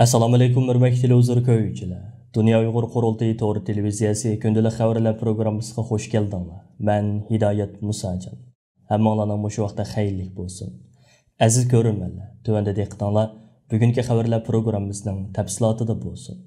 Assalomu alaykum hurmatli televizor ko'ruvchilar. Dunyo Uyg'ur qurultayi to'g'ri televiziyasi kundalik xabarlar programmasiga xush keldinglar. Men Hidoyat Musajon. Hammanglarning shu vaqtda xayrli bo'lsin. Aziz ko'ruvchilar, tuvanda diqqatinglar bugungi xabarlar programmasining tafsilotida bo'lsin.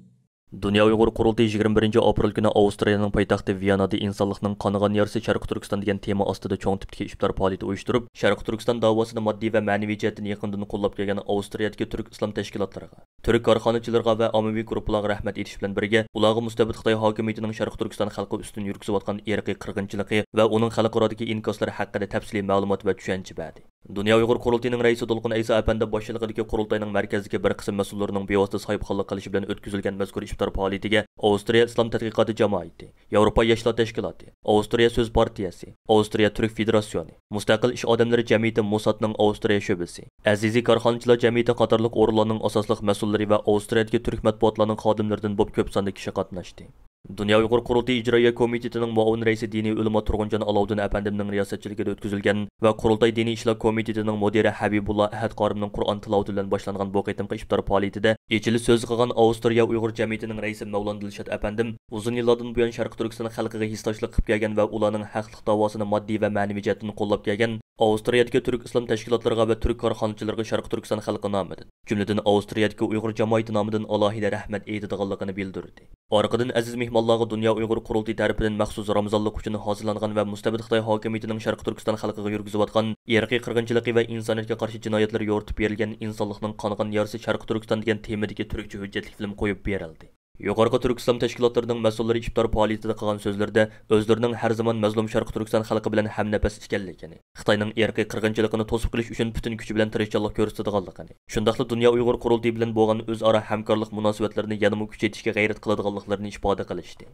Dünya Uyghur Qurultayı 21 aprel günü Avstraliyanın paytaxtı Viyanada insanlıqның qanıgan yarısı Şərqi Türkistan degan tema ostida cho'ng tipdagi iftar faoliyati uyushtirib, Şərqi Türkistan davosini moddiy va ma'naviy jihatdan yaqindan qo'llab kelgan Avstraliyadagi turk islom tashkilotlariga, turk korxonachilarga va ommaviy guruhlarga rahmat etish bilan birga, ularga mustabid Xitoy hokimiyatining Şərqi Türkistan xalqi ustun yurgizayotgan irqiy qirg'inchiligi va uning xalqarodagi inkoslari haqida tafsiliy ma'lumot va tushuncha berdi. Dünya Uyghur Qurultayining raisi Dolqun Aysa Apandi boshchiligidagi qurultayning markazdagi bir qism mas'ullarining bevosita sohibxonlik qilishi bilan o'tkazilgan mazkur iftar faoliyatiga Avstriya Islom tadqiqoti jamoati, Yevropa yoshlar tashkiloti, Avstriya so'z partiyasi, Avstriya Turk federatsiyoni, Mustaqil ish odamlari jamiyati Mossadning Avstriya sho'basi, Aziziy korxonachilar jamiyati qatorliq o'rinlarning asosliq mas'ullari va Avstriyadagi turk matbuotlarining xodimlaridan bo'lib ko'p sonda kishi qatnashdi. Dünya Uyghur Qurultayi ijroiya komitetining muavin raisi diniy ulamo Turg'unjon Alovdin apandimning riyosatchiligida o'tkazilgan va Qurultay diniy ishlar komitetining mudiri Habibullah Ahad Qorimning Qur'on tilovati bilan boshlangan bu qitimqi iftar faoliyatida echili so'z qilgan Avstriya Uyg'ur jamiyatining raisi Mavlon Dilshod apandim uzun yillardan buyon Sharq Turkiston xalqiga hisdoshlik qilib kelgan va ularning haqliq davosini moddiy va ma'naviy jihatdan qo'llab kelgan Avstriyadagi turk islom tashkilotlariga va turk korxonachilarga Sharq Turkiston xalqi nomidan, jumladan Avstriyadagi Uyg'ur jamoati nomidan alohida rahmat aytadiganligini bildirdi. Orqadan aziz mehmonlarga Dünya Uyghur Qurultayi tarafidan maxsus Ramazonlik uchun hozirlangan va mustabid Xitoy hokimiyatining Sharq Turkiston xalqiga yurgizayotgan irqiy qirg'inchiligi va insoniyatga qarshi jinoyatlar yoritib berilgan insonlikning qongan yarisi Sharq Turkiston degan temadagi turkcha hujjatli film qo'yib berildi. Yuqorqi turk islom tashkilotlarining mas'ullari iftor faoliyatida qilgan so'zlarda o'zlarining har zamon mazlum Sharq Turkiston xalqi bilan hamnafas ekanligini, Xitoyning irqiy qirg'inchiligini to'sib qilish uchun butun kuchi bilan tirishchilik ko'rsatadiganligini, shundaqla Dünya Uyghur Qurultayi bilan bo'lgan o'zaro hamkorlik munosabatlarini yanada kuchaytirishga g'ayrat qiladiganliklarini ifoda qilishdi.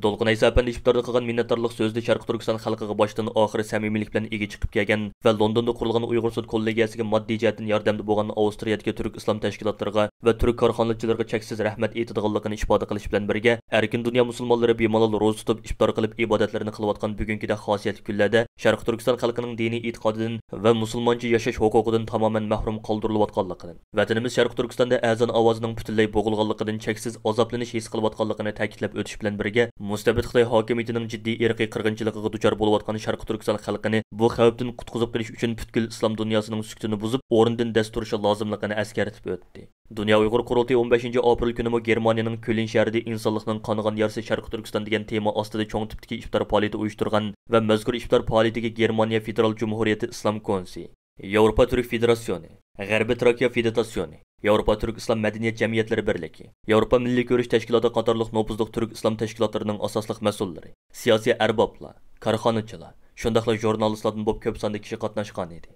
Dolqun Aysa apandi iftorda qilgan minnatdorlik so'zida Sharq Turkiston xalqiga boshdan oxiri samimiylik bilan ega chiqib kelgan va Londonda qurilgan Uyg'ur sud kollegiyasiga moddiy jihatdan yordamda bo'lgan Avstriyadagi turk islom tashkilotlariga va turk korxonachilarga cheksiz rahmat aytadiganligini ifoda qilish bilan birga, erkin dunyo musulmonlari bemalol ro'za tutib iftor qilib ibodatlarini qilayotgan bugünkida xosiyatli kunlarda Sharq Turkiston xalqining diniy e'tiqodidan va musulmoncha yashash huquqidan tamoman mahrum qoldirilayotganligidan, vatanimiz Sharq Turkistonda azon ovozining butunlay bo'g'ilganligidan cheksiz azoblanish his qilayotganligini ta'kidlab o'tish bilan birga, mustabid Xitoy hokimiyatining jiddiy irqiy qirg'inchiligiga duchor bo'layotgan Sharq Turkiston xalqini bu xavfdan qutqizib qilish uchun butkul islom dunyosining sukutini buzib, o'rnidan dast turishi lozimligini eskartib o'tdi. Dünya Uyghur Qurultayi 15 aprel kunimi Germaniyaning Köln shahrida insonlikning qonigan yarisi Sharq Turkiston degan tema ostida cho'ng tipdagi iftor faoliyati uyushtirgan va mazkur iftor faoliyatiga Germaniya Federal Cumhuriyati Islom Konsi, Yevropa Turk Federatsiyoni, G'arbiy Trakiya Federatsiyoni, Yevropa Turk İslam Medeniyet Cemiyetlari Birligi, Yevropa Milliy Ko'rish Tashkiloti qatorliq nopuzliq turk islom tashkilotlarining asosliq mas'ullari, siyosiy arboblar, korxonachilar, shundaqla jurnalistlardan bo'lib ko'p sonda kishi qatnashgan edi.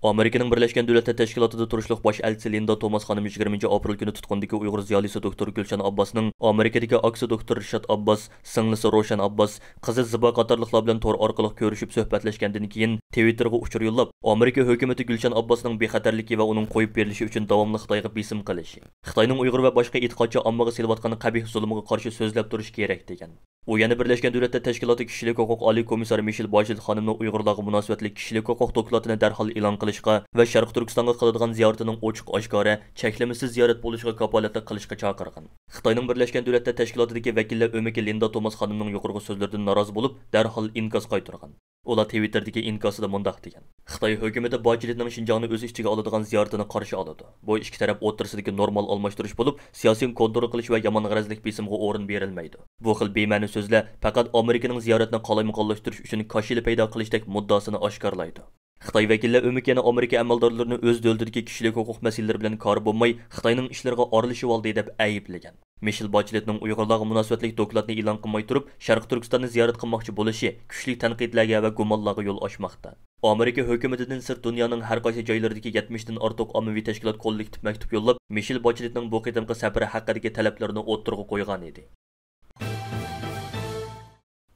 Amerikaning Birlashgan Davlatlar Tashkilotida turishliq bosh elchisi Linda Thomas xonim 20 aprel kuni tutqundagi Uyg'ur ziyolisi doktor Gulshan Abbosning Amerikadagi aksi doktor Rishad Abbos, singlisi Roshan Abbos, qizi Ziba qatorliqlar bilan to'r orqali ko'rishib suhbatlashgandan keyin Twitterga uchur yo'llab, Amerika hukumatı Gulshan Abbosning bexatarligi va uning qo'yib berilishi uchun davomli Xitoyga besim qilishi, Xitoyning Uyg'ur va boshqa e'tiqodchi ommaga silayotgan qabih zulmiga qarshi so'zlab turish kerak degan. U yana Birlashgan Davlatlar Tashkiloti kishilik huquq oliy komissari Michel Bachelet xonimning Uyg'urlarga munosabatli kishilik huquq dokladini darhol e'lon qilishga va Sharq Turkistonga qiladigan ziyaratining ochiq oshkora, cheklamasiz ziyorat bo'lishiga kapolatlik qilishga chaqirgan. Xitoyning Birlashgan Davlatlar Tashkilotidagi vakillar o'miki Linda Thomas xonimning yuqorgi so'zlaridan norozi bo'lib, darhol inkos qaytargan. Ular Twitter'dagi inkosida mundaq degan: Xitoy hukumati Bacheletning Xinjiangni o'z ichiga oladigan ziyoratini qarshi oladi. Bu ikki taraf o'rtasidagi normal almashtirish bo'lib, siyosiy kontrol qilish va yomon g'arazlik besimga o'rin berilmaydi. Bu xil bema'ni so'zlar faqat Amerikaning ziyoratini qalaymaqonlashtirish uchun koshili paydo qilishdek muddasini oshkorlaydi. Xitoy vakillar o'mik yana Amerika amaldorlarini o'z davlatidagi kishilik huquq masalalari bilan kor bo'lmay, Xitoyning ishlariga aralashib oldi deb ayiblagan. Michel Bacheletning Uyg'urlarga munosabatli dokladni e'lon qilmay turib, Sharq Turkistonni ziyorat qilmoqchi bo'lishi kuchli tanqidlarga va gumonlarga yo'l ochmoqda. Amerika hukumatidan sirt dunyoning har qaysi joylaridagi 70 dan ortiq ommaviy tashkilot kollektiv maktub yo'llab, Michel Bacheletning bu qitimqi safari haqidagi talablarini o'ttirg'a qo'ygan edi.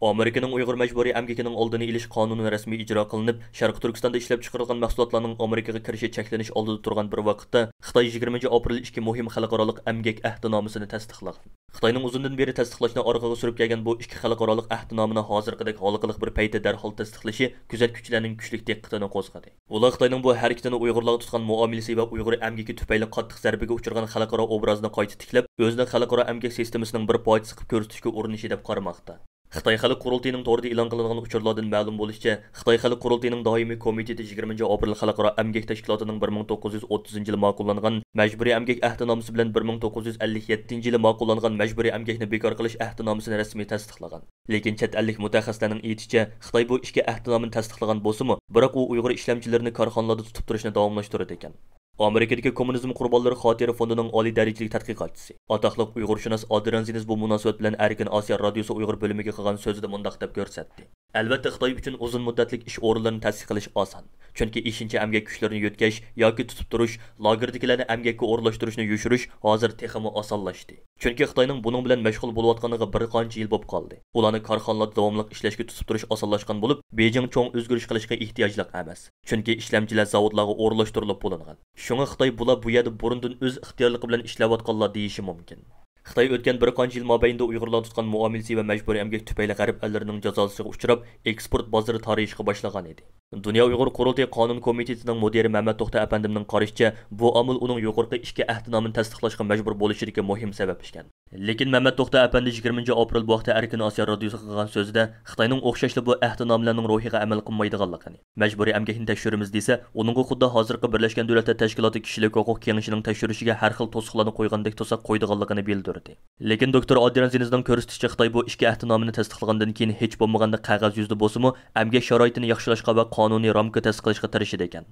Amerikaning Uyg'ur majburiy emgakining oldini olish qonuni rasmiy ijro qilinib, Sharq Turkistonda ishlab chiqarilgan mahsulotlarning Amerikaga kirishi cheklanish oldida turgan bir vaqtda Xitoy 20 aprel 2 muhim xalqaro emgak ahdnomasini tasdiqlagan. Xitoyning uzundan beri tasdiqlashni orqaga surib kelgan bu ikki xalqaro ahdnomani hozirgidek halqalik bir paytda darhol tasdiqlashi kuzatuvchilarning kuchli diqqatini qo'zg'adi. Ular Xitoyning bu harakatini Uyg'urlarga tutgan muomalasi va Uyg'ur emgaki tufayli qattiq zarbaga uchragan xalqaro obrazini qayta tiklab, o'zining xalqaro emgak sistemasining bir parchasi qilib ko'rsatishga urinishi deb qaramoqda. Xitoy Xalq Qurultayining to'g'rida e'lon qilingan uchurlardan ma'lum bo'lishicha, Xitoy Xalq Qurultayining doimiy komiteti 20 aprel xalqaro emgak tashkilotining 1930-yili ma'qullangan majburiy emgak ahdnomasi bilan 1957-yili ma'qullangan majburiy emgakni bekor qilish ahdnomasini rasmiy tasdiqlagan. Lekin chet ellik mutaxassislarning aytishicha, Xitoy bu ishga ahdnomani tasdiqlagan bo'lsa-mu, biroq u Uyg'ur ishlamchilarini korxonalarda tutib turishni davomlashtiradi ekan. Amerikadagi kommunizm qurbonlari xotira fondining oliy darajali tadqiqotchisi, atoqli Uyg'urshunos Adrian Zines bu munosabat bilan Erkin Osiyo radiosi Uyg'ur bo'limiga qilgan so'zida mundaq deb ko'rsatdi. Albatta Xitoy uchun uzun muddatlik ish o'rinlarini ta'sis qilish oson. Chunki ishincha emgak kuchlarini yo'tkash yoki tutib turish, lagerdagilarni emgakka o'rlashtirishni yushirish hozir texmi osonlashdi. Chunki Xitoyning buning bilan mashg'ul bo'layotganiga bir qancha yil bo'lib qoldi. Ularni korxonalarda davomli ishlashga tutib turish osonlashgan bo'lib, Beijing cho'ng o'zgarish qilishga ehtiyojli emas. Chunki ishlamchilar zavodlarga o'rlashtirilib bo'lingan. Shunga Xitoy bular bu yerda burundan o'z ixtiyorligi bilan ishlayotganlar deyishi mumkin. Xitoy o'tgan bir qancha yil mobaynida Uyg'urlar tutgan muomalasi va majburiy emgak tufayli g'arb ellarining jazosiga uchrab, eksport bozori tarixga boshlagan edi. Dunyo Uyg'ur Qurultayi qonun komitetining mudiri Mehmet To'xta apandimning qarashicha, bu omil uning yuqorqi ishga ahdnomini tasdiqlashga majbur bo'lishidagi muhim sabab ekan. Lekin Mehmet To'xta apandi 20 aprel bu vaqtda Erkin Osiyo radiosiga qilgan so'zida Xitoyning o'xshashli bu ahdnomlarning ro'yiga amal qilmaydiganligini, majburiy emgakni tekshiramiz desa, uningga xuddi hozirgi Birlashgan Davlatlar Tashkiloti kishilik huquq kengashining tekshirishiga har xil to'siqlarni qo'ygandek to'saq qo'ydiganligini bildirdi. Lekin doktor Adrian Zinesning ko'rsatishicha, Xitoy bu ishga ahdnomini tasdiqlagandan keyin hech bo'lmaganda qog'oz yuzda bo'lsa-mu, emgak sharoitini yaxshilashga va qonuniy ramka tasdiqlashga tirishadi ekan.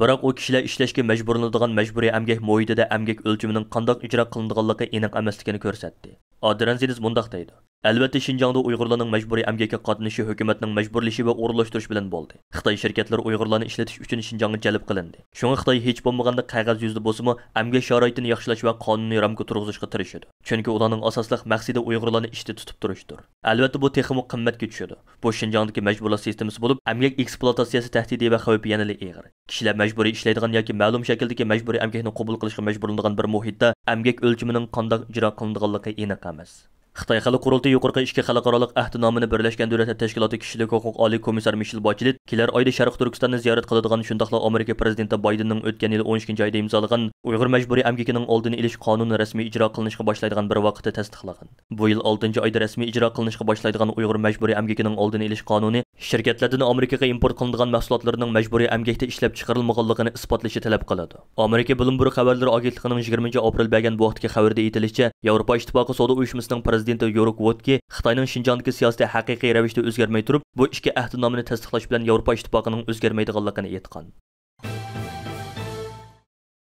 Biroq u kishilar ishlashga majburlanadigan majburiy emgak muhitida emgak o'lchamining qanday ijro qilinadiganligi aniq emasligini ko'rsatdi. Adrian Zines mundaq deydi: Albatta Xinjiangda Uyg'urlarning majburiy emgakka qatnashishi hukumatning majburlashi va o'rinlashtirish bilan bo'ldi. Xitoy shirkatlari Uyg'urlarni ishlatish uchun Xinjiangga jalb qilindi. Shunga Xitoy hech bo'lmaganda qog'oz yuzda bo'lsa-mu, emgak sharoitini yaxshilash va qonuniy ramka turg'izishga tirishadi. Chunki ularning asosliq maqsadi Uyg'urlarni ishda tutib turishdir. Albatta bu texmi qimmatga tushadi. Bu Xinjiangdagi majburlash sistemasi bo'lib, emgak ekspluatatsiyasi tahdidi va xavfi yanada og'ir. Kishilar majburiy ishlaydigan yoki ma'lum shakldagi majburiy emgakni qabul qilishga majburlanadigan bir muhitda emgak o'lchamining qanday ijro qilinadiganligi aniq emas. Xitoy Xalq Qurultayi yuqorqi ishga xalqaro ahdnomini Birlashgan Davlatlar Tashkiloti kishilik huquq oliy komissar Michel Bachelet kelar oyda Sharq Turkistonni ziyorat qiladigan, shundaqla Amerika prezidenti Baydenning o'tgan yil 12-oyda imzolagan Uyg'ur majburiy emgakining oldini olish qonuni rasmiy ijro qilinishga boshlaydigan bir vaqtda tasdiqlagan. Bu yil 6-oyda rasmiy ijro qilinishga boshlaydigan Uyg'ur majburiy emgakining oldini olish qonuni shirkatlardan Amerikaga import qilinadigan mahsulotlarining majburiy emgakda ishlab chiqarilmaganligini isbotlashi talab qiladi. Amerika Bloomberg xabarlari agentligining 20 aprel bergan bu vaqtdagi xabarda aytilishicha, Yevropa Ittifoqi savdo uyushmasining prezidenti Yoruk Wodki Xitoyning Xinjiangdagi siyosati haqiqiy ravishda o'zgarmay turib, bu ishga ahdnomini tasdiqlash bilan Yevropa Ittifoqining o'zgarmaydiganligini aytgan.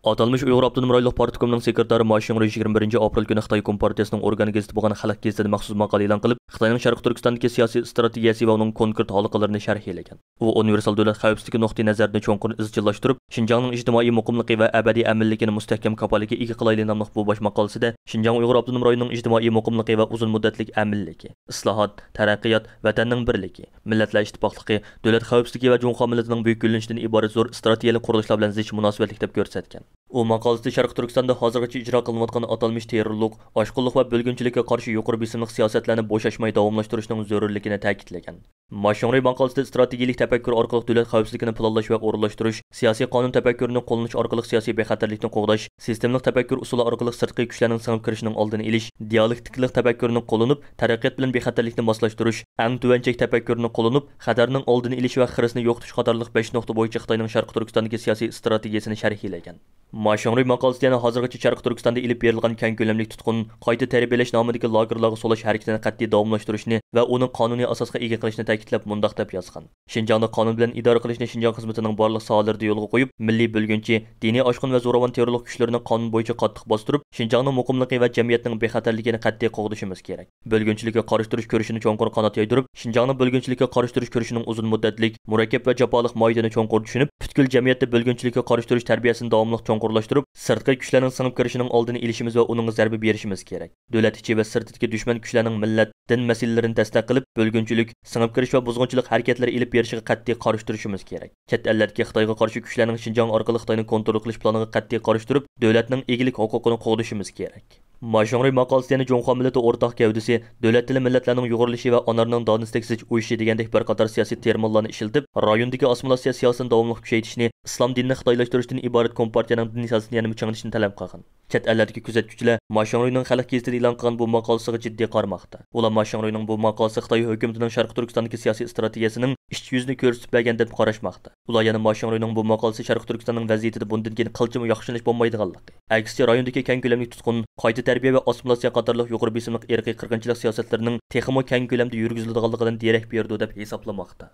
Atalmış Uyghur Abdunum Rayonluq Partikomining sekretari Ma Xiongru 21 aprel kuni Xitoy Kompartiyasining organ gazeti bo'lgan Xalq gazetida maxsus maqola e'lon qilib, Xitoyning Sharq Turkistondagi siyosiy strategiyasi va uning konkret holatlarini sharhlagan. U universal davlat xavfsizligi nuqtai nazaridan cho'nqur izchillashtirib, Xinjiangning ijtimoiy muqimligi va abadiy aminligini mustahkam kafolatiga ega qilayli nomli bu bosh maqolasida Xinjiang Uyghur Abdunum Rayonining ijtimoiy muqimligi va uzun muddatlik aminligi, islohot, taraqqiyot, vatanning birligi, millatlar ittifoqligi, davlat xavfsizligi va Junxo millatining buyuk gullanishidan iborat zo'r strategiyalik qurilishlar bilan zich munosabatlik deb ko'rsatgan. U maqolasida Sharq Turkistonda hozirgacha ijro qilinayotgan atalmış terrorlik, oshqunlik va bo'lgunchilikka qarshi yuqori besimli siyosatlarni bo'shashmay davomlashtirishning zarurligini ta'kidlagan. Ma Xiongru maqolasida strategik tafakkur orqali davlat xavfsizligini planlash va o'rinlashtirish, siyosiy qonun tafakkurini qo'llanish orqali siyosiy bexatarlikni qo'g'dash, sistemlik tafakkur usuli orqali sirtqi kuchlarning singib kirishining oldini olish, dialektiklik tafakkurini qo'llanib, taraqqiyot bilan bexatarlikni moslashtirish, eng tuvanchak tafakkurni qo'llanib, xatarning oldini olish va xirisni yo'qotish qatorliq 5 nuqta bo'yicha Xitoyning Sharq Turkistondagi siyosiy strategiyasini sharhlagan. Ma Xiongru maqolasida yana hozirgacha Sharq Turkistonda ilib berilgan keng ko'lamli tutqun, qayta tarbiyalash nomidagi lagerlarga solish harakatini qat'iy davomlashtirishni va uni qonuniy asosga ega qilishni ta'kidlab mundaq deb yozgan. Xinjiangda qonun bilan idora qilishni Xinjiang xizmatining barliq sohalarida yo'lga qo'yib, milliy bo'lgunchi, diniy oshqun va zo'ravon terrorlik kuchlarini qonun bo'yicha qattiq bostirib, Xinjiangning muqimligi va jamiyatning bexatarligini qat'iy qo'g'dishimiz kerak. Bo'lgunchilikka qarshi turish ko'rishini cho'nqur qanot yaydirib, Xinjiangning bo'lgunchilikka qarshi turish ko'rishining uzun muddatlik, murakkab va jafoliq moyilini cho'nqur tushunib, butkul jamiyatda bo'lgunchilikka qarshi turish tarbiyasini davomli cho'nqur çuqurlashtirib, sirtqi kuchlarning singib kirishining oldini olishimiz va uningga zarba berishimiz kerak. Davlat ichi va sirtidagi dushman kuchlarning millat, din masalalarini tasdiq qilib, bo'lgunchilik, singib kirish va buzg'unchilik harakatlari olib berishiga qat'iy qarshi turishimiz kerak. Chet ellardagi Xitoyga qarshi kuchlarning Xinjiang orqali Xitoyni kontrol qilish planiga qat'iy qarshi turib, davlatning egilik huquqini qo'g'dishimiz kerak. Maşonri maqolasi yani Jonxo millati o'rtaq gavdisi, davlat tili millatlarning yo'g'irilishi va onarning donislik zich uyishi degandek bir qator siyosiy terminlarni ishiltib, rayondagi assimilyatsiya siyosatini davomli kuchaytirishni, islom dinini xitoylashtirishdan iborat kompartiyaning din siyosatini yana changitishni talab qilgan. Chet ellardagi kuzatuvchilar Maşonrining xalq gazetida e'lon qilgan bu maqolasiga jiddiy qaramoqda. Ular Maşonrining bu maqolasi Xitoy hukumatining Sharq Turkistondagi siyosiy strategiyasining ichki yuzini ko'rsatib bergan deb qarashmoqda. Ular yana Maşonrining bu maqolasi Sharq Turkistonning vaziyatida bundan keyin qilchimi yaxshilanish bo'lmaydiganligi. Aksiya rayondagi keng ko'lamli tutqun, qayta tarbiya va assimilyatsiya qatorliq yuqori besimli irqiy qirg'inchilik siyosatlarining texmo keng ko'lamda yurgiziladiganligidan derak berdi deb hisoblamoqda.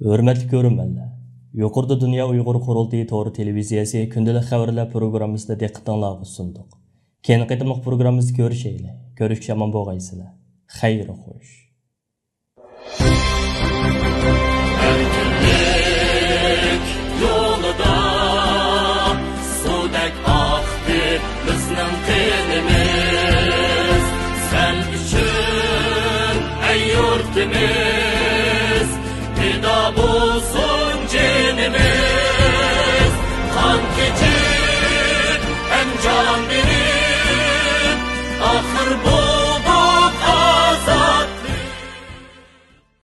Hurmatli ko'ruvchilar, yuqorida Dunyo Uyg'ur qurultiyi to'g'ri televiziyasi kundalik xabarlar programmasida diqqatingizga sundiq. Keyin qitimliq programmamizni ko'rishaylik. Ko'rishga omon bo'lgaysizlar. Xayr xo'sh. Yolda sudek aktı bizning qilimiz sen uchun ey yurtimiz